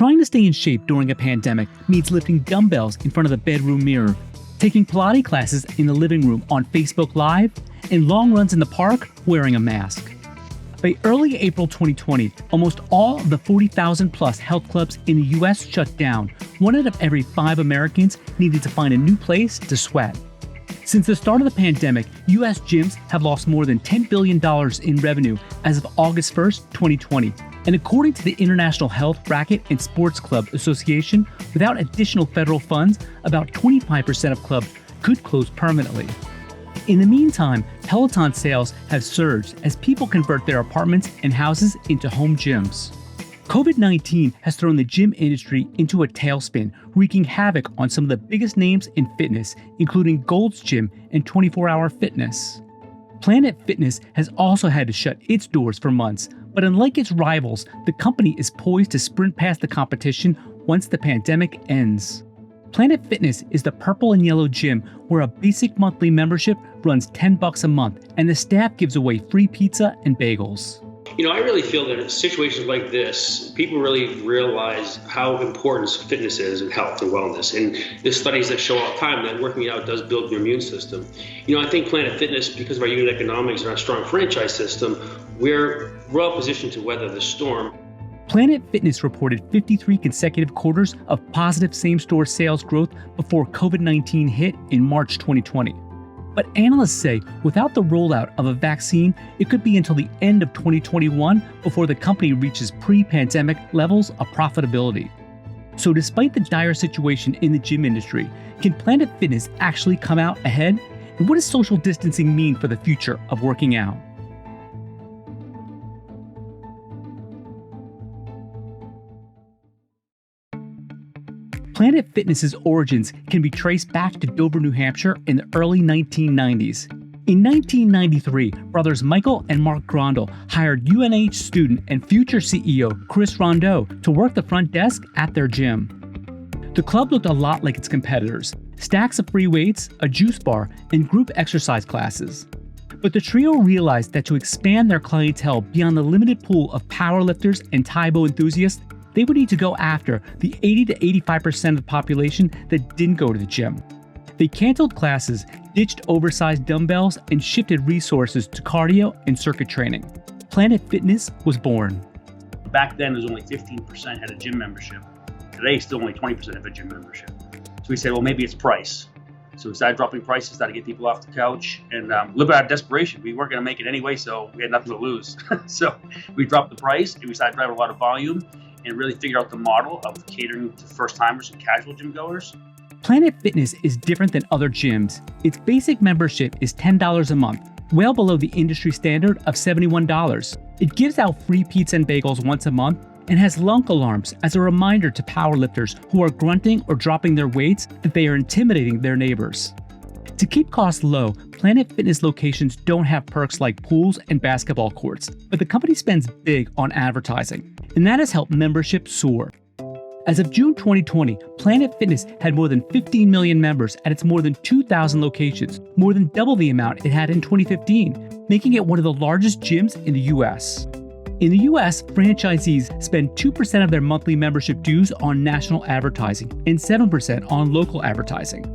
Trying to stay in shape during a pandemic means lifting dumbbells in front of the bedroom mirror, taking Pilates classes in the living room on Facebook Live, and long runs in the park wearing a mask. By early April 2020, almost all of the 40,000 plus health clubs in the US shut down. 1 out of every 5 Americans needed to find a new place to sweat. Since the start of the pandemic, US gyms have lost more than $10 billion in revenue as of August 1st, 2020. And according to the International Health, Racquet, and Sports Club Association, without additional federal funds, about 25% of clubs could close permanently. In the meantime, Peloton sales have surged as people convert their apartments and houses into home gyms. COVID-19 has thrown the gym industry into a tailspin, wreaking havoc on some of the biggest names in fitness, including Gold's Gym and 24 Hour Fitness. Planet Fitness has also had to shut its doors for months, but unlike its rivals, the company is poised to sprint past the competition once the pandemic ends. Planet Fitness is the purple and yellow gym where a basic monthly membership runs $10 a month and the staff gives away free pizza and bagels. I really feel that in situations like this, people really realize how important fitness is and health and wellness. And there's studies that show all the time that working out does build your immune system. I think Planet Fitness, because of our unit economics and our strong franchise system, we're well positioned to weather the storm. Planet Fitness reported 53 consecutive quarters of positive same-store sales growth before COVID-19 hit in March 2020. But analysts say without the rollout of a vaccine, it could be until the end of 2021 before the company reaches pre-pandemic levels of profitability. So despite the dire situation in the gym industry, can Planet Fitness actually come out ahead? And what does social distancing mean for the future of working out? Planet Fitness's origins can be traced back to Dover, New Hampshire in the early 1990s. In 1993, brothers Michael and Mark Grondel hired UNH student and future CEO Chris Rondeau to work the front desk at their gym. The club looked a lot like its competitors: stacks of free weights, a juice bar, and group exercise classes. But the trio realized that to expand their clientele beyond the limited pool of powerlifters and Taebo enthusiasts, they would need to go after the 80 to 85% of the population that didn't go to the gym. They canceled classes, ditched oversized dumbbells, and shifted resources to cardio and circuit training. Planet Fitness was born. Back then, there's only 15% had a gym membership. Today, still only 20% have a gym membership. So we said, well, maybe it's price. So we started dropping prices, started to get people off the couch, and a little bit out of desperation. We weren't going to make it anyway, so we had nothing to lose. So we dropped the price, and we started driving a lot of volume, and really figure out the model of catering to first-timers and casual gym goers. Planet Fitness is different than other gyms. Its basic membership is $10 a month, well below the industry standard of $71. It gives out free pizza and bagels once a month and has lunk alarms as a reminder to powerlifters who are grunting or dropping their weights that they are intimidating their neighbors. To keep costs low, Planet Fitness locations don't have perks like pools and basketball courts, but the company spends big on advertising, and that has helped membership soar. As of June 2020, Planet Fitness had more than 15 million members at its more than 2,000 locations, more than double the amount it had in 2015, making it one of the largest gyms in the US. In the US, franchisees spend 2% of their monthly membership dues on national advertising and 7% on local advertising.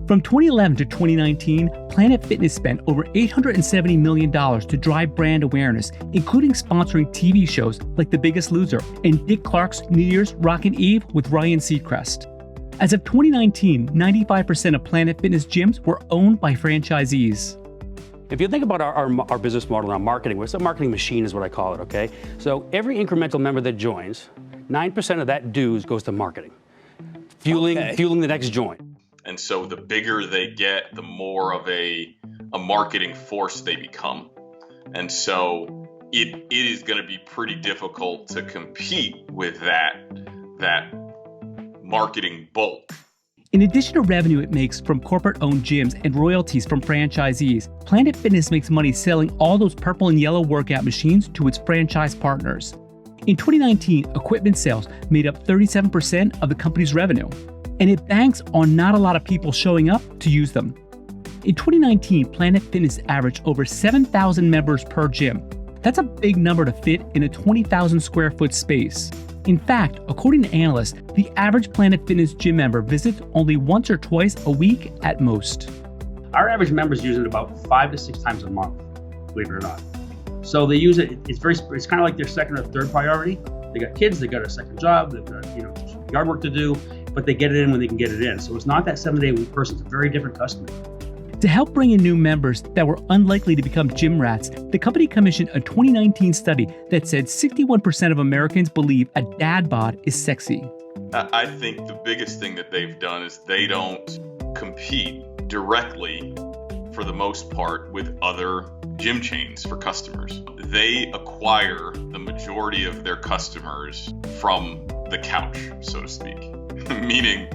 From 2011 to 2019, Planet Fitness spent over $870 million to drive brand awareness, including sponsoring TV shows like The Biggest Loser and Dick Clark's New Year's Rockin' Eve with Ryan Seacrest. As of 2019, 95% of Planet Fitness gyms were owned by franchisees. If you think about our business model around marketing, it's a marketing machine is what I call it, okay? So every incremental member that joins, 9% of that dues goes to marketing, fueling the next join. And so the bigger they get, the more of a marketing force they become. And so it is going to be pretty difficult to compete with that marketing bulk. In addition to revenue it makes from corporate-owned gyms and royalties from franchisees, Planet Fitness makes money selling all those purple and yellow workout machines to its franchise partners. In 2019, equipment sales made up 37% of the company's revenue, and it banks on not a lot of people showing up to use them. In 2019, Planet Fitness averaged over 7,000 members per gym. That's a big number to fit in a 20,000 square foot space. In fact, according to analysts, the average Planet Fitness gym member visits only once or twice a week at most. Our average members use it about 5 to 6 times a month, believe it or not. So they use it, it's kind of like their second or third priority. They got kids, they got a second job, they've got yard work to do, but they get it in when they can get it in. So it's not that 7-day-a-week person, it's a very different customer. To help bring in new members that were unlikely to become gym rats, the company commissioned a 2019 study that said 61% of Americans believe a dad bod is sexy. I think the biggest thing that they've done is they don't compete directly, for the most part, with other gym chains for customers. They acquire the majority of their customers from the couch, so to speak, meaning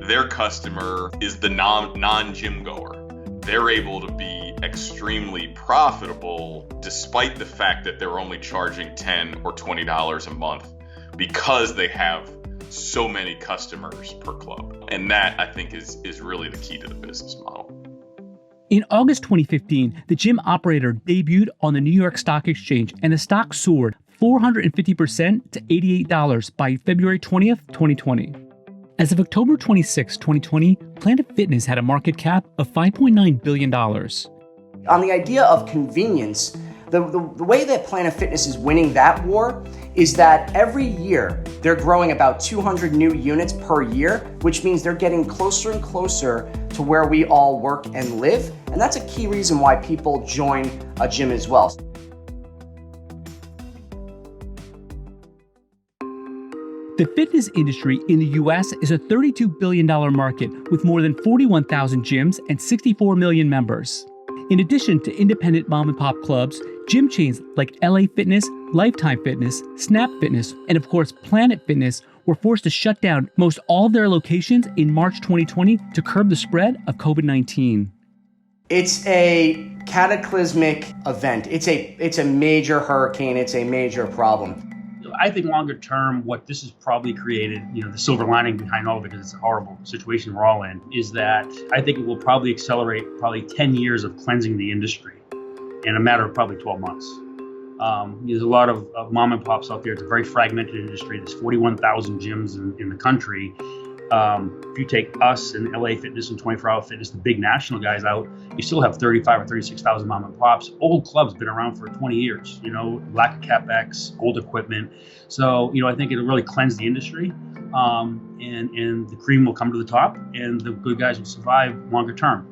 their customer is the non-gym goer. They're able to be extremely profitable despite the fact that they're only charging $10 or $20 a month because they have so many customers per club. And that, I think, is really the key to the business model. In August 2015, the gym operator debuted on the New York Stock Exchange, and the stock soared 450% to $88 by February 20th, 2020. As of October 26, 2020, Planet Fitness had a market cap of $5.9 billion. On the idea of convenience, the way that Planet Fitness is winning that war is that every year they're growing about 200 new units per year, which means they're getting closer and closer to where we all work and live. And that's a key reason why people join a gym as well. The fitness industry in the US is a $32 billion market with more than 41,000 gyms and 64 million members. In addition to independent mom and pop clubs, gym chains like LA Fitness, Lifetime Fitness, Snap Fitness, and of course Planet Fitness were forced to shut down most all of their locations in March 2020 to curb the spread of COVID-19. It's a cataclysmic event. It's a major hurricane. It's a major problem. I think longer term, what this has probably created, the silver lining behind all of it, because it's a horrible situation we're all in, is that I think it will probably accelerate 10 years of cleansing the industry in a matter of probably 12 months. There's a lot of mom and pops out there. It's a very fragmented industry. There's 41,000 gyms in the country. If you take us and LA Fitness and 24 Hour Fitness, the big national guys out, you still have 35 or 36,000 mom and pops. Old clubs been around for 20 years, lack of CapEx, old equipment. So, I think it'll really cleanse the industry, and the cream will come to the top, and the good guys will survive longer term.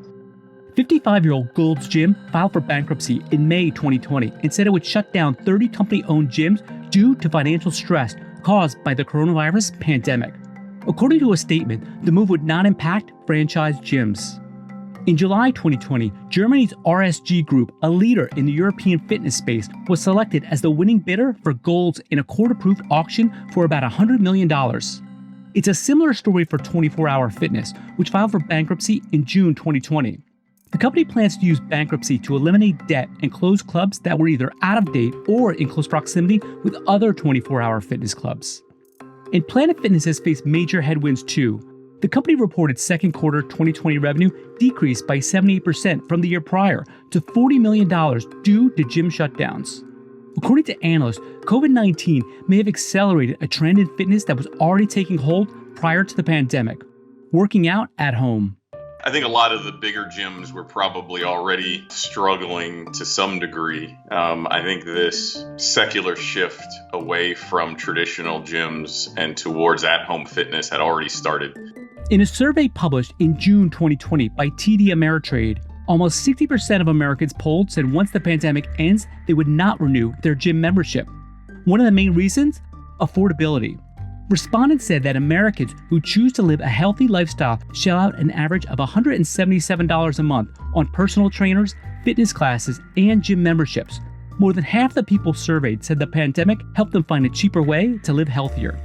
55-year-old Gold's Gym filed for bankruptcy in May 2020 and said it would shut down 30 company-owned gyms due to financial stress caused by the coronavirus pandemic. According to a statement, the move would not impact franchise gyms. In July 2020, Germany's RSG Group, a leader in the European fitness space, was selected as the winning bidder for Gold's in a court-approved auction for about $100 million. It's a similar story for 24 Hour Fitness, which filed for bankruptcy in June 2020. The company plans to use bankruptcy to eliminate debt and close clubs that were either out of date or in close proximity with other 24-hour fitness clubs. And Planet Fitness has faced major headwinds too. The company reported second quarter 2020 revenue decreased by 78% from the year prior to $40 million due to gym shutdowns. According to analysts, COVID-19 may have accelerated a trend in fitness that was already taking hold prior to the pandemic: working out at home. I think a lot of the bigger gyms were probably already struggling to some degree. I think this secular shift away from traditional gyms and towards at-home fitness had already started. In a survey published in June 2020 by TD Ameritrade, almost 60% of Americans polled said once the pandemic ends, they would not renew their gym membership. One of the main reasons? Affordability. Respondents said that Americans who choose to live a healthy lifestyle shell out an average of $177 a month on personal trainers, fitness classes, and gym memberships. More than half the people surveyed said the pandemic helped them find a cheaper way to live healthier.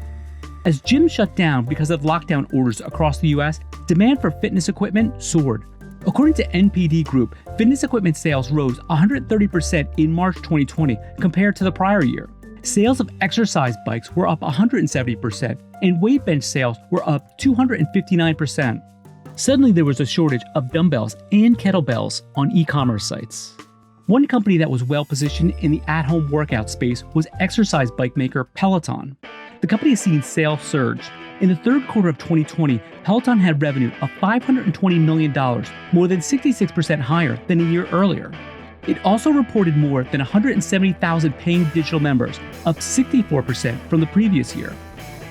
As gyms shut down because of lockdown orders across the U.S., demand for fitness equipment soared. According to NPD Group, fitness equipment sales rose 130% in March 2020 compared to the prior year. Sales of exercise bikes were up 170%, and weight bench sales were up 259%. Suddenly there was a shortage of dumbbells and kettlebells on e-commerce sites. One company that was well positioned in the at-home workout space was exercise bike maker Peloton. The company has seen sales surge. In the third quarter of 2020, Peloton had revenue of $520 million, more than 66% higher than a year earlier. It also reported more than 170,000 paying digital members, up 64% from the previous year.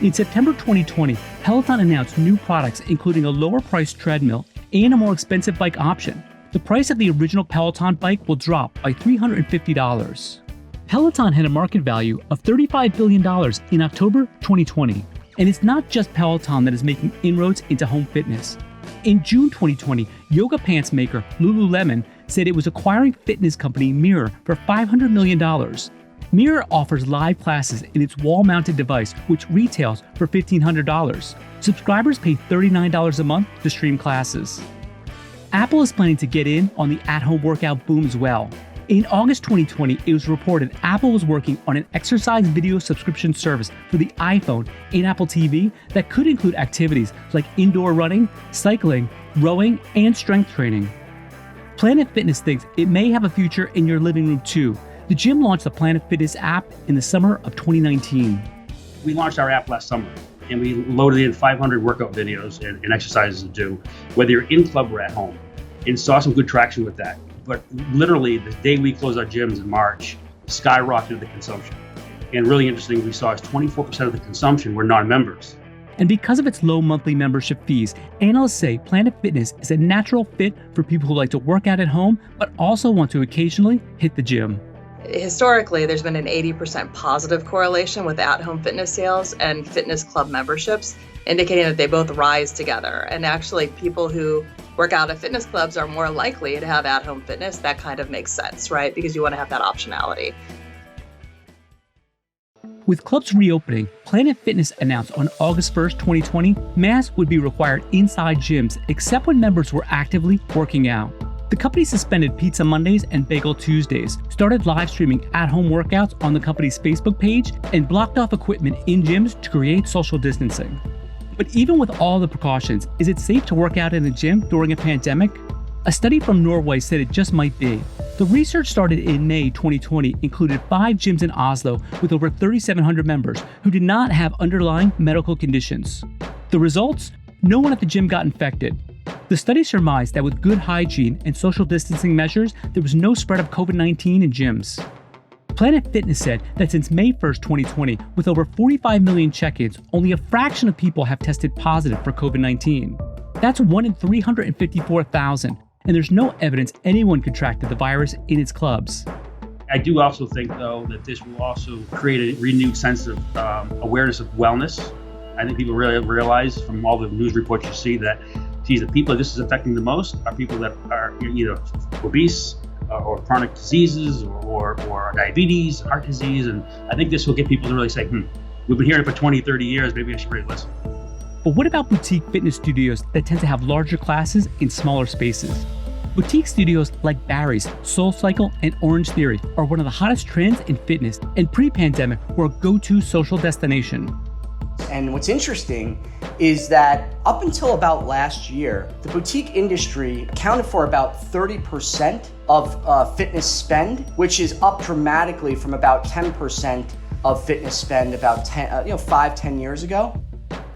In September 2020, Peloton announced new products including a lower-priced treadmill and a more expensive bike option. The price of the original Peloton bike will drop by $350. Peloton had a market value of $35 billion in October 2020. And it's not just Peloton that is making inroads into home fitness. In June 2020, yoga pants maker Lululemon said it was acquiring fitness company Mirror for $500 million. Mirror offers live classes in its wall-mounted device, which retails for $1,500. Subscribers pay $39 a month to stream classes. Apple is planning to get in on the at-home workout boom as well. In August 2020, it was reported Apple was working on an exercise video subscription service for the iPhone and Apple TV that could include activities like indoor running, cycling, rowing, and strength training. Planet Fitness thinks it may have a future in your living room too. The gym launched the Planet Fitness app in the summer of 2019. We launched our app last summer, and we loaded in 500 workout videos and exercises to do, whether you're in club or at home, and saw some good traction with that. But literally, the day we closed our gyms in March, skyrocketed the consumption. And really interesting, we saw is 24% of the consumption were non-members. And because of its low monthly membership fees, analysts say Planet Fitness is a natural fit for people who like to work out at home, but also want to occasionally hit the gym. Historically, there's been an 80% positive correlation with at-home fitness sales and fitness club memberships, indicating that they both rise together. And actually, people who work out at fitness clubs are more likely to have at-home fitness. That kind of makes sense, right? Because you want to have that optionality. With clubs reopening, Planet Fitness announced on August 1st, 2020, masks would be required inside gyms except when members were actively working out. The company suspended Pizza Mondays and Bagel Tuesdays, started live streaming at-home workouts on the company's Facebook page, and blocked off equipment in gyms to create social distancing. But even with all the precautions, is it safe to work out in a gym during a pandemic? A study from Norway said it just might be. The research started in May 2020 included 5 gyms in Oslo with over 3,700 members who did not have underlying medical conditions. The results? No one at the gym got infected. The study surmised that with good hygiene and social distancing measures, there was no spread of COVID-19 in gyms. Planet Fitness said that since May 1st, 2020, with over 45 million check-ins, only a fraction of people have tested positive for COVID-19. That's 1 in 354,000, and there's no evidence anyone contracted the virus in its clubs. I do also think, though, that this will also create a renewed sense of awareness of wellness. I think people really realize from all the news reports you see that, geez, the people this is affecting the most are people that are either obese or chronic diseases or diabetes, heart disease. And I think this will get people to really say, we've been hearing it for 20, 30 years, maybe I should really listen. But what about boutique fitness studios that tend to have larger classes in smaller spaces? Boutique studios like Barry's, SoulCycle, and Orange Theory are one of the hottest trends in fitness, and pre-pandemic were a go-to social destination. And what's interesting is that up until about last year, the boutique industry accounted for about 30% of fitness spend, which is up dramatically from about 10% of fitness spend about 5-10 years ago.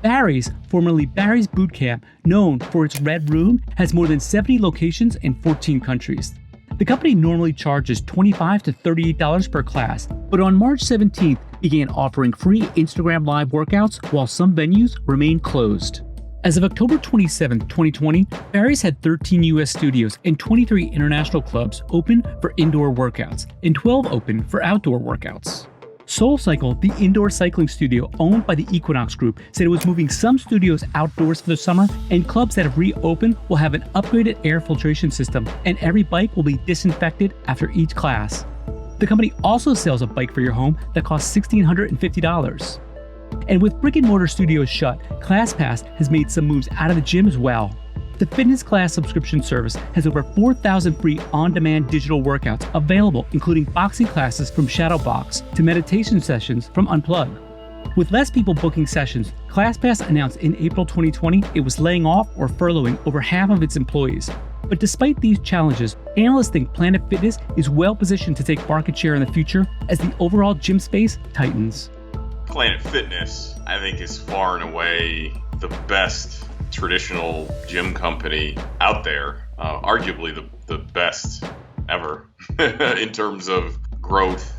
Barry's, formerly Barry's Boot Camp, known for its Red Room, has more than 70 locations in 14 countries. The company normally charges $25 to $38 per class, but on March 17th began offering free Instagram Live workouts while some venues remain closed. As of October 27, 2020, Barry's had 13 U.S. studios and 23 international clubs open for indoor workouts and 12 open for outdoor workouts. SoulCycle, the indoor cycling studio owned by the Equinox Group, said it was moving some studios outdoors for the summer, and clubs that have reopened will have an upgraded air filtration system, and every bike will be disinfected after each class. The company also sells a bike for your home that costs $1,650. And with brick-and-mortar studios shut, ClassPass has made some moves out of the gym as well. The fitness class subscription service has over 4,000 free on-demand digital workouts available, including boxing classes from Shadowbox to meditation sessions from Unplug. With less people booking sessions, ClassPass announced in April 2020 it was laying off or furloughing over half of its employees. But despite these challenges, analysts think Planet Fitness is well positioned to take market share in the future as the overall gym space tightens. Planet Fitness, I think, is far and away the best traditional gym company out there, arguably the best ever in terms of growth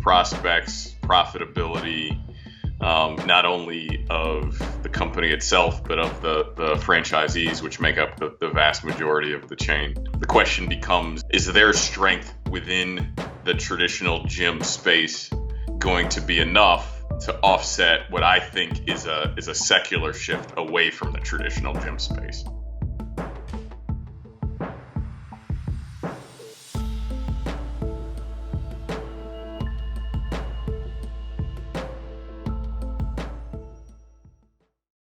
prospects, profitability, not only of the company itself, but of the franchisees, which make up the vast majority of the chain. The question becomes, is their strength within the traditional gym space going to be enough to offset what I think is a secular shift away from the traditional gym space?